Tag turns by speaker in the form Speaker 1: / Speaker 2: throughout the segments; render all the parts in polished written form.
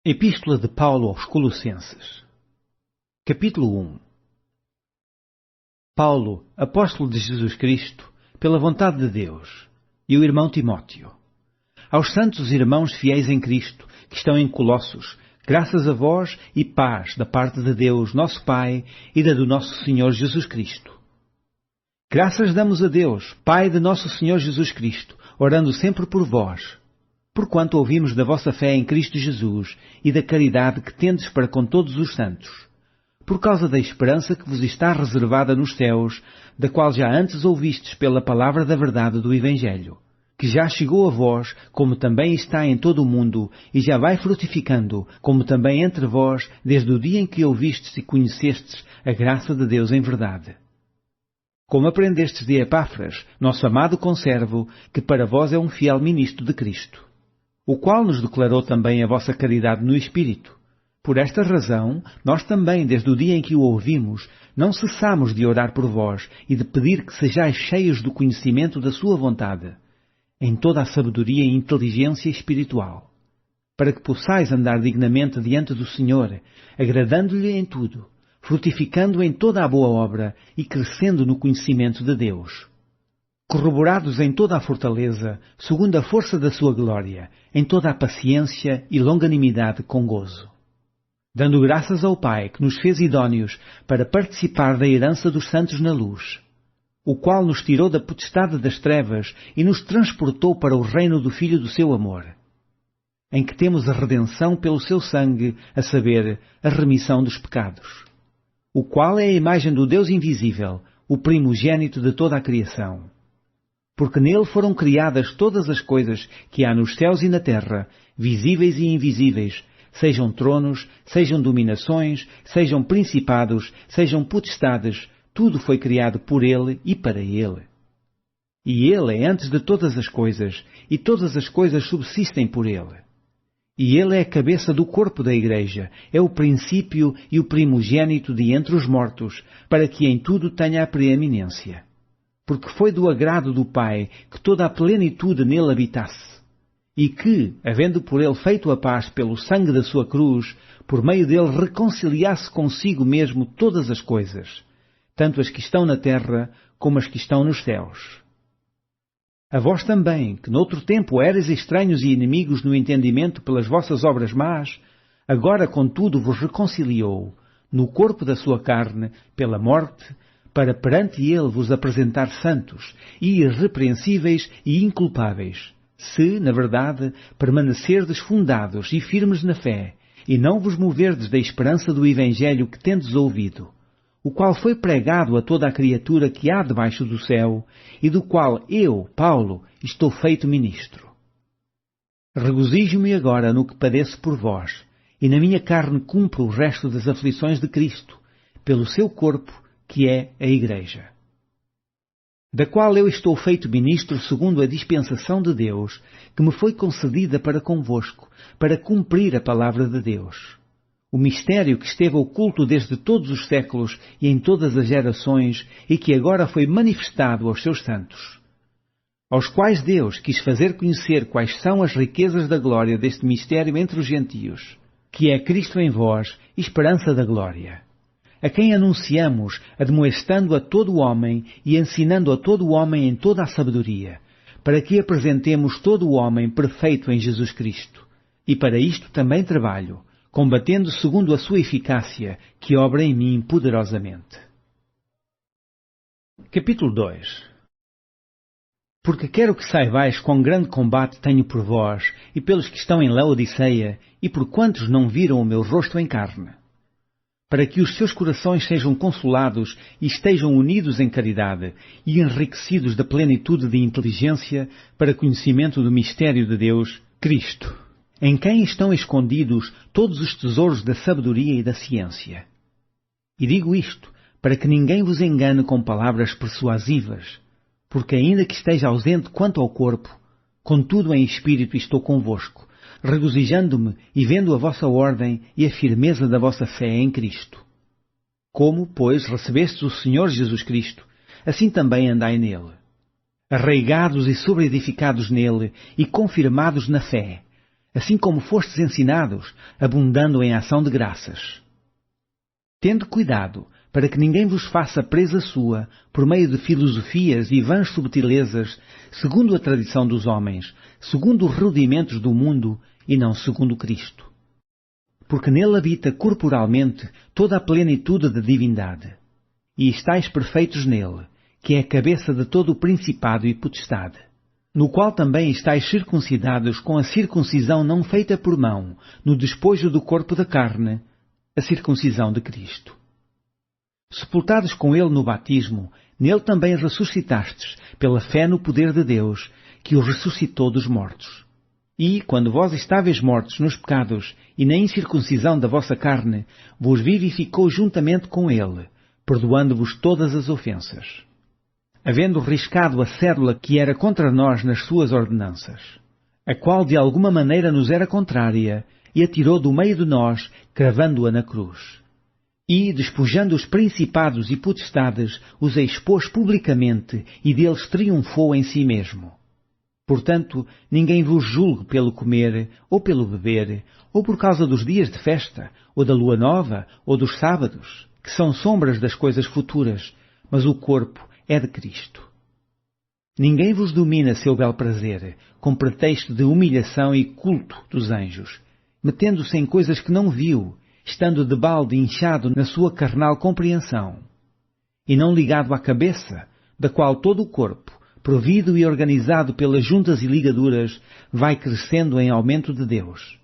Speaker 1: Epístola de Paulo aos Colossenses. Capítulo 1. Paulo, apóstolo de Jesus Cristo, pela vontade de Deus, e o irmão Timóteo. Aos santos irmãos fiéis em Cristo, que estão em Colossos, graças a vós e paz da parte de Deus, nosso Pai, e da do nosso Senhor Jesus Cristo. Graças damos a Deus, Pai de nosso Senhor Jesus Cristo, orando sempre por vós, porquanto ouvimos da vossa fé em Cristo Jesus e da caridade que tendes para com todos os santos, por causa da esperança que vos está reservada nos céus, da qual já antes ouvistes pela palavra da verdade do Evangelho, que já chegou a vós, como também está em todo o mundo, e já vai frutificando, como também entre vós, desde o dia em que ouvistes e conhecestes a graça de Deus em verdade. Como aprendestes de Epáfras, nosso amado conservo, que para vós é um fiel ministro de Cristo, o qual nos declarou também a vossa caridade no Espírito. Por esta razão, nós também, desde o dia em que o ouvimos, não cessamos de orar por vós e de pedir que sejais cheios do conhecimento da sua vontade, em toda a sabedoria e inteligência espiritual, para que possais andar dignamente diante do Senhor, agradando-lhe em tudo, frutificando em toda a boa obra e crescendo no conhecimento de Deus, corroborados em toda a fortaleza, segundo a força da sua glória, em toda a paciência e longanimidade com gozo, dando graças ao Pai que nos fez idóneos para participar da herança dos santos na luz, o qual nos tirou da potestade das trevas e nos transportou para o reino do Filho do seu amor, em que temos a redenção pelo seu sangue, a saber, a remissão dos pecados, o qual é a imagem do Deus invisível, o primogênito de toda a criação. Porque nele foram criadas todas as coisas que há nos céus e na terra, visíveis e invisíveis, sejam tronos, sejam dominações, sejam principados, sejam potestades, tudo foi criado por ele e para ele. E ele é antes de todas as coisas, e todas as coisas subsistem por ele. E ele é a cabeça do corpo da Igreja, é o princípio e o primogênito de entre os mortos, para que em tudo tenha a preeminência. Porque foi do agrado do Pai que toda a plenitude nele habitasse, e que, havendo por ele feito a paz pelo sangue da sua cruz, por meio dele reconciliasse consigo mesmo todas as coisas, tanto as que estão na terra como as que estão nos céus. A vós também, que noutro tempo erais estranhos e inimigos no entendimento pelas vossas obras más, agora contudo vos reconciliou, no corpo da sua carne, pela morte, para perante ele vos apresentar santos, e irrepreensíveis e inculpáveis, se, na verdade, permanecerdes fundados e firmes na fé, e não vos moverdes da esperança do Evangelho que tendes ouvido, o qual foi pregado a toda a criatura que há debaixo do céu, e do qual eu, Paulo, estou feito ministro. Regozijo-me agora no que padeço por vós, e na minha carne cumpro o resto das aflições de Cristo, pelo seu corpo, que é a Igreja, da qual eu estou feito ministro segundo a dispensação de Deus, que me foi concedida para convosco, para cumprir a palavra de Deus, o mistério que esteve oculto desde todos os séculos e em todas as gerações, e que agora foi manifestado aos seus santos, aos quais Deus quis fazer conhecer quais são as riquezas da glória deste mistério entre os gentios, que é Cristo em vós, esperança da glória, a quem anunciamos, admoestando a todo o homem e ensinando a todo o homem em toda a sabedoria, para que apresentemos todo o homem perfeito em Jesus Cristo. E para isto também trabalho, combatendo segundo a sua eficácia, que obra em mim poderosamente. Capítulo 2. Porque quero que saibais quão grande combate tenho por vós, e pelos que estão em Laodiceia, e por quantos não viram o meu rosto em carne, para que os seus corações sejam consolados e estejam unidos em caridade e enriquecidos da plenitude de inteligência para conhecimento do mistério de Deus, Cristo, em quem estão escondidos todos os tesouros da sabedoria e da ciência. E digo isto, para que ninguém vos engane com palavras persuasivas, porque ainda que esteja ausente quanto ao corpo, contudo em espírito estou convosco, regozijando-me e vendo a vossa ordem e a firmeza da vossa fé em Cristo. Como, pois, recebestes o Senhor Jesus Cristo, assim também andai nele, arraigados e sobreedificados nele e confirmados na fé, assim como fostes ensinados, abundando em ação de graças. Tende cuidado para que ninguém vos faça presa sua, por meio de filosofias e vãs subtilezas, segundo a tradição dos homens, segundo os rudimentos do mundo e não segundo Cristo. Porque nele habita corporalmente toda a plenitude da divindade. E estáis perfeitos nele, que é a cabeça de todo o principado e potestade, no qual também estáis circuncidados com a circuncisão não feita por mão, no despojo do corpo da carne, a circuncisão de Cristo. Sepultados com ele no batismo, nele também ressuscitastes, pela fé no poder de Deus, que o ressuscitou dos mortos. E, quando vós estáveis mortos nos pecados e na incircuncisão da vossa carne, vos vivificou juntamente com ele, perdoando-vos todas as ofensas, havendo riscado a cédula que era contra nós nas suas ordenanças, a qual de alguma maneira nos era contrária, e a tirou do meio de nós, cravando-a na cruz. E, despojando os principados e potestades, os expôs publicamente, e deles triunfou em si mesmo. Portanto, ninguém vos julgue pelo comer, ou pelo beber, ou por causa dos dias de festa, ou da lua nova, ou dos sábados, que são sombras das coisas futuras, mas o corpo é de Cristo. Ninguém vos domina seu bel prazer, com pretexto de humilhação e culto dos anjos, metendo-se em coisas que não viu, estando de balde inchado na sua carnal compreensão, e não ligado à cabeça, da qual todo o corpo, provido e organizado pelas juntas e ligaduras, vai crescendo em aumento de Deus.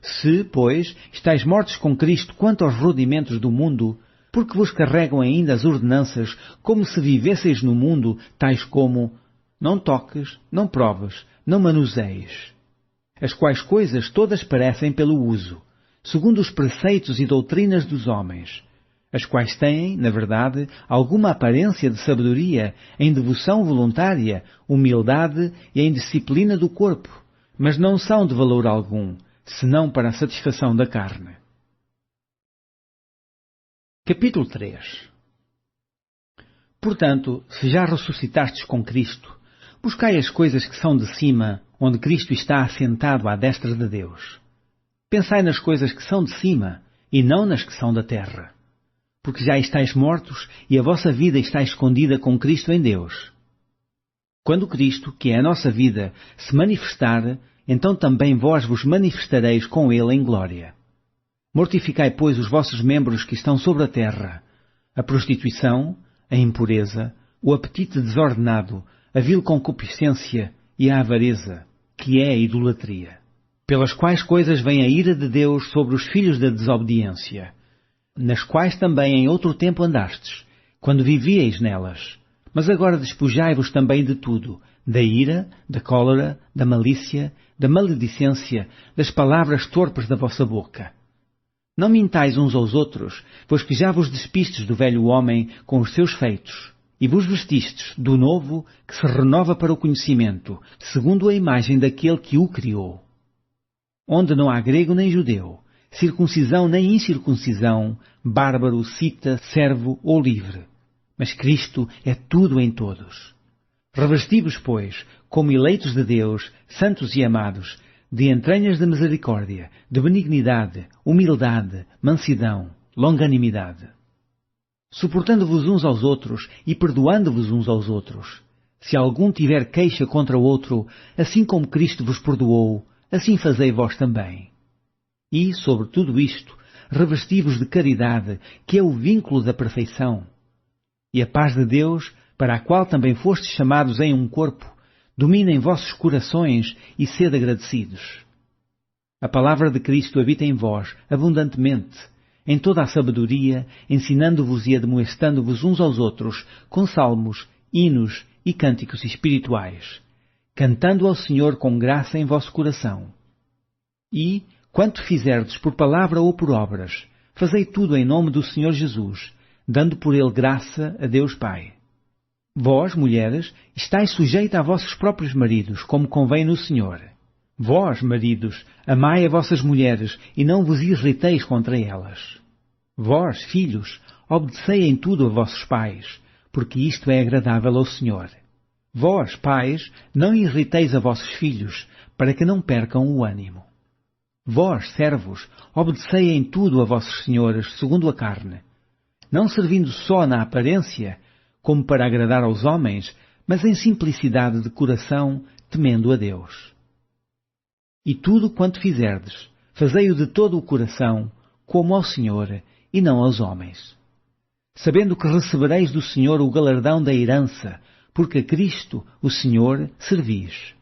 Speaker 1: Se, pois, estáis mortos com Cristo quanto aos rudimentos do mundo, porque vos carregam ainda as ordenanças, como se vivesseis no mundo, tais como: não toques, não proves, não manuseis, as quais coisas todas parecem pelo uso, segundo os preceitos e doutrinas dos homens, as quais têm, na verdade, alguma aparência de sabedoria, em devoção voluntária, humildade e em disciplina do corpo, mas não são de valor algum, senão para a satisfação da carne. Capítulo 3. Portanto, se já ressuscitastes com Cristo, buscai as coisas que são de cima, onde Cristo está assentado à destra de Deus. Pensai nas coisas que são de cima, e não nas que são da terra. Porque já estáis mortos, e a vossa vida está escondida com Cristo em Deus. Quando Cristo, que é a nossa vida, se manifestar, então também vós vos manifestareis com Ele em glória. Mortificai, pois, os vossos membros que estão sobre a terra: a prostituição, a impureza, o apetite desordenado, a vil concupiscência e a avareza, que é a idolatria. Pelas quais coisas vem a ira de Deus sobre os filhos da desobediência, nas quais também em outro tempo andastes, quando vivíeis nelas. Mas agora despojai-vos também de tudo: da ira, da cólera, da malícia, da maledicência, das palavras torpes da vossa boca. Não mintais uns aos outros, pois que já vos despistes do velho homem com os seus feitos, e vos vestistes do novo, que se renova para o conhecimento, segundo a imagem daquele que o criou. Onde não há grego nem judeu, circuncisão nem incircuncisão, bárbaro, cita, servo ou livre, mas Cristo é tudo em todos. Revesti-vos, pois, como eleitos de Deus, santos e amados, de entranhas de misericórdia, de benignidade, humildade, mansidão, longanimidade, suportando-vos uns aos outros e perdoando-vos uns aos outros. Se algum tiver queixa contra o outro, assim como Cristo vos perdoou, assim fazei vós também. E, sobre tudo isto, revesti-vos de caridade, que é o vínculo da perfeição. E a paz de Deus, para a qual também fostes chamados em um corpo, domina em vossos corações e sede agradecidos. A palavra de Cristo habita em vós abundantemente, em toda a sabedoria, ensinando-vos e admoestando-vos uns aos outros, com salmos, hinos e cânticos espirituais, cantando ao Senhor com graça em vosso coração. E, quanto fizerdes por palavra ou por obras, fazei tudo em nome do Senhor Jesus, dando por ele graça a Deus Pai. Vós, mulheres, estáis sujeitas a vossos próprios maridos, como convém no Senhor. Vós, maridos, amai a vossas mulheres e não vos irriteis contra elas. Vós, filhos, obedecei em tudo a vossos pais, porque isto é agradável ao Senhor. Vós, pais, não irriteis a vossos filhos, para que não percam o ânimo. Vós, servos, obedecei em tudo a vossos senhores, segundo a carne, não servindo só na aparência, como para agradar aos homens, mas em simplicidade de coração, temendo a Deus. E tudo quanto fizerdes, fazei-o de todo o coração, como ao Senhor, e não aos homens, sabendo que recebereis do Senhor o galardão da herança, porque a Cristo, o Senhor, servis.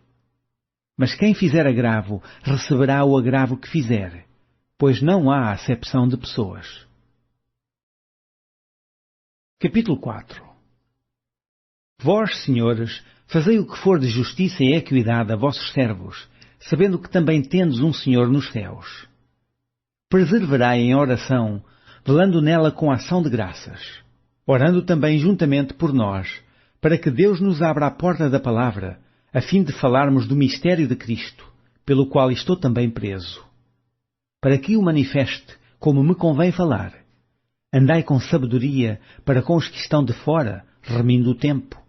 Speaker 1: Mas quem fizer agravo, receberá o agravo que fizer, pois não há acepção de pessoas. Capítulo 4. Vós, senhores, fazei o que for de justiça e equidade a vossos servos, sabendo que também tendes um Senhor nos céus. Perseverai em oração, velando nela com ação de graças, orando também juntamente por nós, para que Deus nos abra a porta da palavra, a fim de falarmos do mistério de Cristo, pelo qual estou também preso. Para que o manifeste, como me convém falar. Andai com sabedoria para com os que estão de fora, remindo o tempo.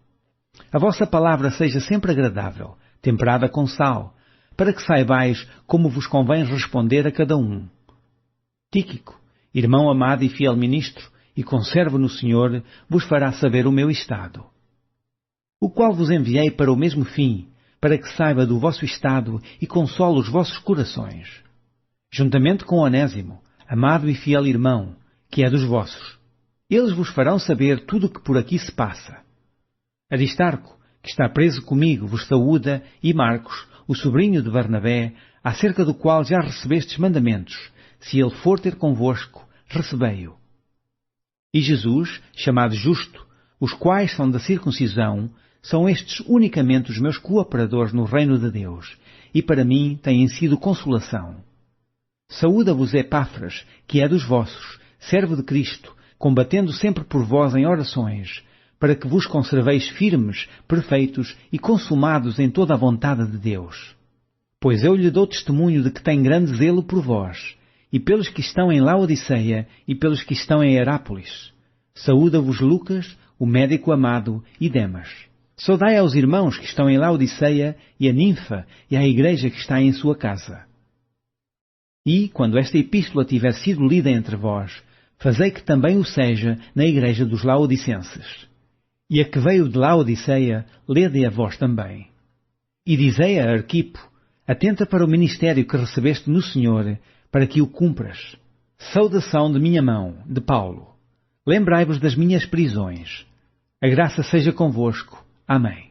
Speaker 1: A vossa palavra seja sempre agradável, temperada com sal, para que saibais como vos convém responder a cada um. Tíquico, irmão amado e fiel ministro, e conservo no Senhor, vos fará saber o meu estado. O qual vos enviei para o mesmo fim, para que saiba do vosso estado e console os vossos corações. Juntamente com Onésimo, amado e fiel irmão, que é dos vossos. Eles vos farão saber tudo o que por aqui se passa. Aristarco, que está preso comigo, vos saúda, e Marcos, o sobrinho de Barnabé, acerca do qual já recebestes mandamentos. Se ele for ter convosco, recebei-o. E Jesus, chamado Justo, os quais são da circuncisão, são estes unicamente os meus cooperadores no reino de Deus, e para mim têm sido consolação. Saúda-vos Epáfras, que é dos vossos, servo de Cristo, combatendo sempre por vós em orações, para que vos conserveis firmes, perfeitos e consumados em toda a vontade de Deus. Pois eu lhe dou testemunho de que tem grande zelo por vós, e pelos que estão em Laodiceia e pelos que estão em Herápolis. Saúda-vos Lucas, o médico amado, e Demas. Saudai aos irmãos que estão em Laodiceia e a Ninfa e à igreja que está em sua casa. E, quando esta epístola tiver sido lida entre vós, fazei que também o seja na igreja dos Laodicenses. E a que veio de Laodiceia, lede a vós também. E dizei a Arquipo, atenta para o ministério que recebeste no Senhor, para que o cumpras. Saudação de minha mão, de Paulo. Lembrai-vos das minhas prisões. A graça seja convosco. Amém.